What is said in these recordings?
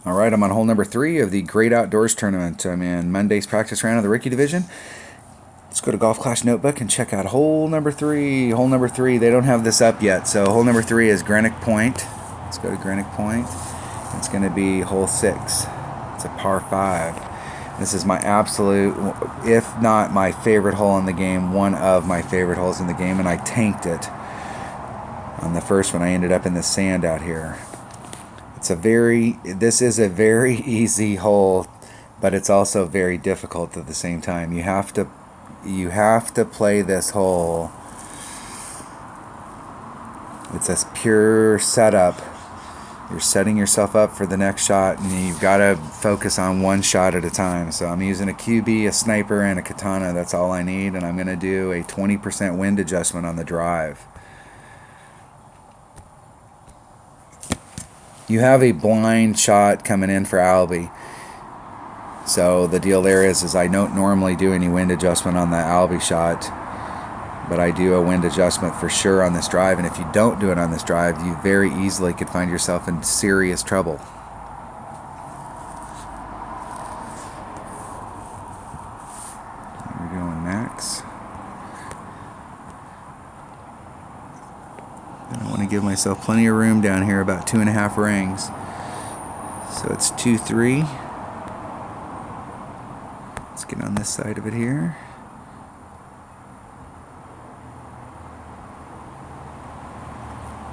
All right, I'm on hole number 3 of the Great Outdoors Tournament. I'm in Monday's practice round of the Rookie Division. Let's go to Golf Clash Notebook and check out hole number 3. Hole number 3, they don't have this up yet. So hole number 3 is Greenock Point. Let's go to Greenock Point. It's going to be hole 6. It's a par 5. This is my absolute, if not my favorite hole in the game, one of my favorite holes in the game, and I tanked it on the first one. I ended up in the sand out here. This is a very easy hole, but it's also very difficult at the same time. You have to play this hole. It's a pure setup. You're setting yourself up for the next shot, and you've got to focus on one shot at a time. So I'm using a QB, a sniper, and a katana. That's all I need, and I'm going to do a 20% wind adjustment on the drive. You have a blind shot coming in for Albie. So the deal there is I don't normally do any wind adjustment on the Albie shot, but I do a wind adjustment for sure on this drive. And if you don't do it on this drive, you very easily could find yourself in serious trouble. We're going max. I want to give myself plenty of room down here, about 2.5 rings. So it's 2-3. Let's get on this side of it here.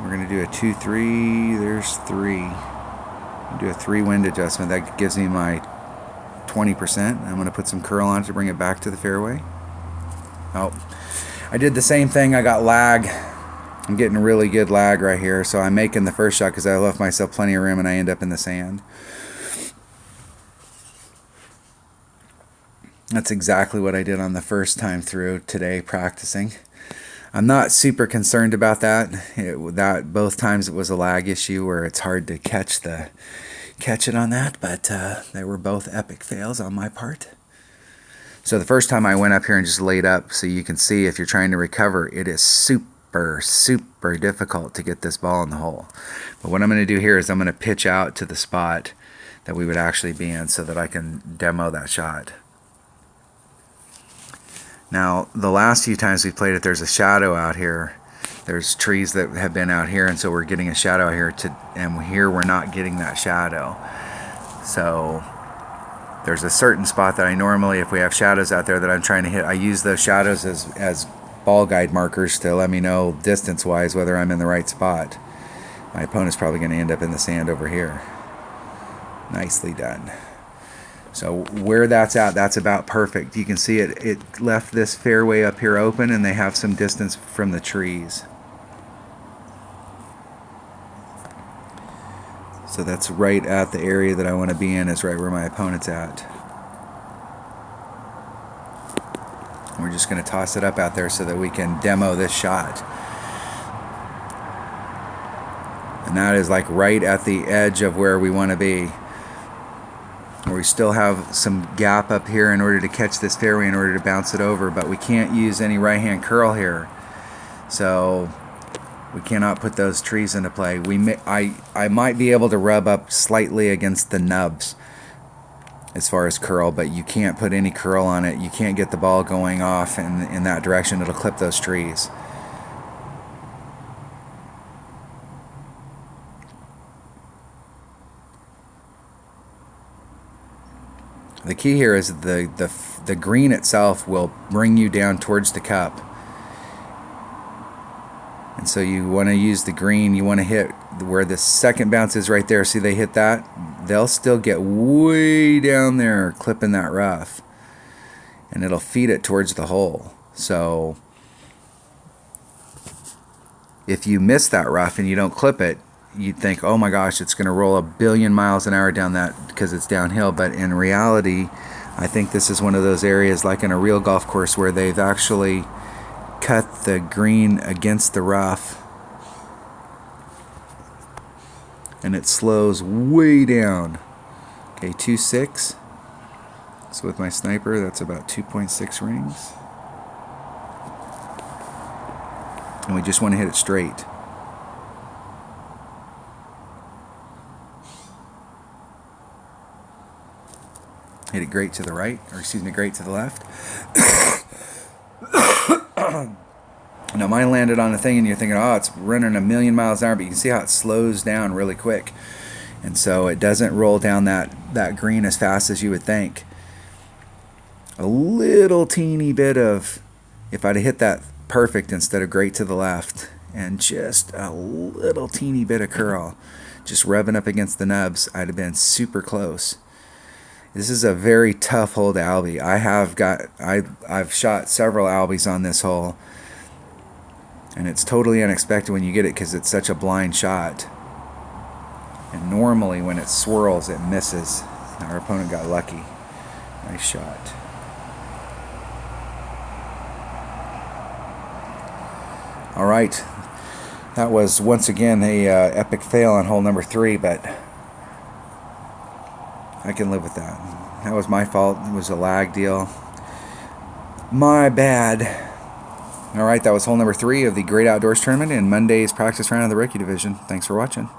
We're going to do a 2-3. There's 3. Do a 3 wind adjustment. That gives me my 20%. I'm going to put some curl on it to bring it back to the fairway. Oh, I did the same thing. I got lag. I'm getting really good lag right here, so I'm making the first shot because I left myself plenty of room and I end up in the sand. That's exactly what I did on the first time through today practicing. I'm not super concerned about that. Both times it was a lag issue where it's hard to catch it on that, but they were both epic fails on my part. So the first time I went up here and just laid up, so you can see if you're trying to recover, it is super difficult to get this ball in the hole. But what I'm going to do here is I'm going to pitch out to the spot that we would actually be in so that I can demo that shot. Now, the last few times we played it, there's a shadow out here. There's trees that have been out here, and so we're getting a shadow here, and here we're not getting that shadow. So there's a certain spot that I normally, if we have shadows out there that I'm trying to hit, I use those shadows as ball guide markers to let me know distance-wise whether I'm in the right spot. My opponent's probably going to end up in the sand over here. Nicely done. So where that's at, that's about perfect. You can see it left this fairway up here open, and they have some distance from the trees. So that's right at the area that I want to be in, is right where my opponent's at. We're just going to toss it up out there so that we can demo this shot. And that is like right at the edge of where we want to be. We still have some gap up here in order to catch this fairway, in order to bounce it over, but we can't use any right-hand curl here. So we cannot put those trees into play. I might be able to rub up slightly against the nubs as far as curl, but you can't put any curl on it. You can't get the ball going off in that direction. It'll clip those trees. The key here is the green itself will bring you down towards the cup. And so you want to use the green, you want to hit where the second bounce is right there. See, they hit that? They'll still get way down there clipping that rough. And it'll feed it towards the hole. So if you miss that rough and you don't clip it, you'd think, oh my gosh, it's going to roll 1 billion miles an hour down that because it's downhill. But in reality, I think this is one of those areas like in a real golf course where they've actually cut the green against the rough and it slows way down. Okay, 2.6. So with my sniper, that's about 2.6 rings. And we just want to hit it straight. Hit it great to the right, or excuse me, great to the left. Now mine landed on the thing, and you're thinking, oh, it's running a million miles an hour, but you can see how it slows down really quick. And so it doesn't roll down that green as fast as you would think. A little teeny bit of, if I'd have hit that perfect instead of great to the left, and just a little teeny bit of curl, just revving up against the nubs, I'd have been super close. This is a very tough hole to albie. I've shot several albies on this hole, and it's totally unexpected when you get it because it's such a blind shot. And normally when it swirls, it misses. Our opponent got lucky. Nice shot. All right, that was once again a epic fail on hole number 3, but I can live with that. That was my fault. It was a lag deal. My bad. All right, that was hole number 3 of the Great Outdoors Tournament and Monday's practice round of the Rookie Division. Thanks for watching.